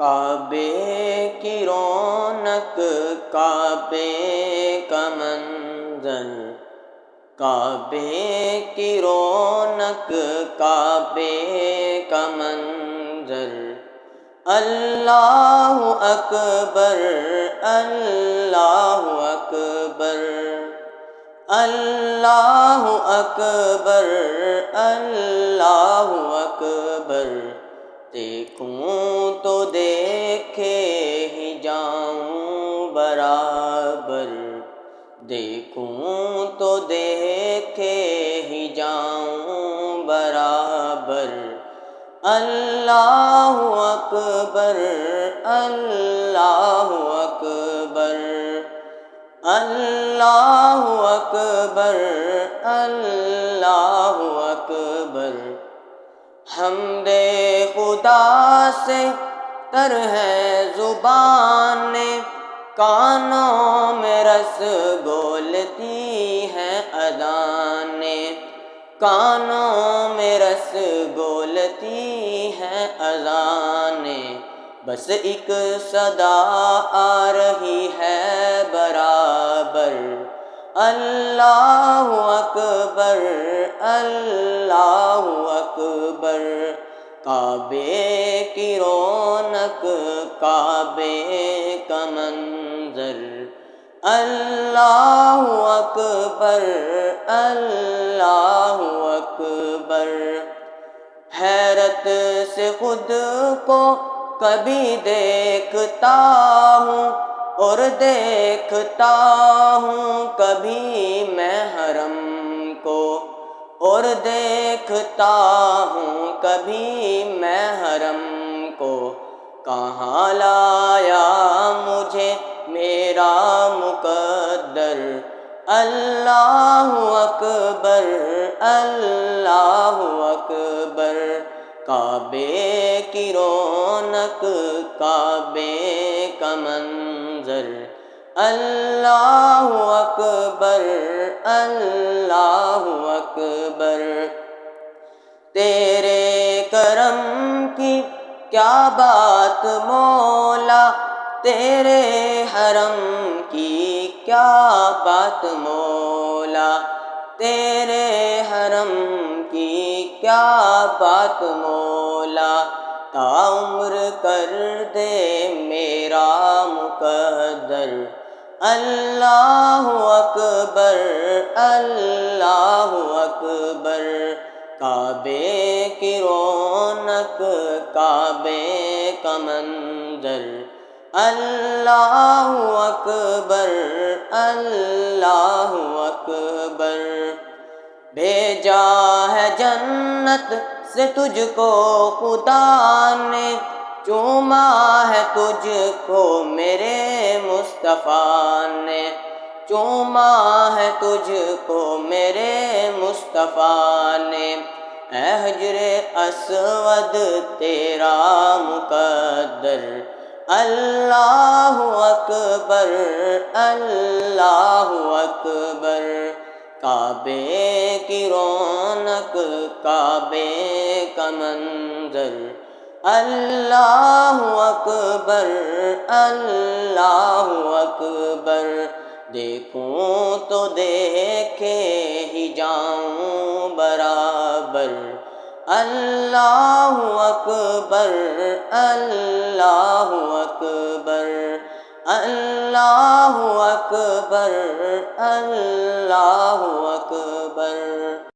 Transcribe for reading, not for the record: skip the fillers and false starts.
کعبے کی رونق، کعبے کا منظر، کعبے کی رونق، کعبے کا منظر، اللہ اکبر، اللہ اکبر، اللہ اکبر، اللہ اکبر، دیکھوں تو دیکھے ہی جاؤں برابر، دیکھوں تو دیکھے ہی جاؤں برابر، اللہ اکبر، اللہ اکبر، اللہ اکبر، اللہ اکبر، حمد خدا سے تر ہے زبانیں، کانوں میں رس گولتی ہیں اذانیں، کانوں میں رس گولتی ہیں اذانیں، بس ایک صدا آ رہی ہے برابر، اللہ اکبر، اللہ اکبر، کعبے کی رونق، کعبے کا منظر، اللہ اکبر، اللہ اکبر، حیرت سے خود کو کبھی دیکھتا ہوں اور دیکھتا ہوں کبھی میں حرم کو، اور دیکھتا ہوں کبھی میں حرم کو، کہاں لایا مجھے میرا مقدر، اللہ اکبر، اللہ اکبر، کعبے کی رونق، کعبے کا منظر، اللہ اکبر، اللہ اکبر، تیرے کرم کی کیا بات مولا، تیرے حرم کی کیا بات مولا، تیرے حرم کی کیا بات مولا، تا عمر کر دے میرا مقدر، اللہ اکبر، اللہ اکبر، کعبے کی رونق، کعبے کا منظر، اللہ اکبر، اللہ اکبر، بھیجا ہے جنت سے تجھ کو خدا نے، چوما ہے تجھ کو میرے مصطفیٰ نے، چوما ہے تجھ کو میرے مصطفیٰ نے، اے حجر اسود تیرا مقدر، اللہ اکبر، اللہ اکبر، کعبے کی رونق، کعبے کا منظر، اللہ اکبر، اللہ اکبر، دیکھوں تو دیکھے ہی جاؤں برابر، اللہ اکبر، اللہ اکبر، اللہ اکبر، اللہ اکبر۔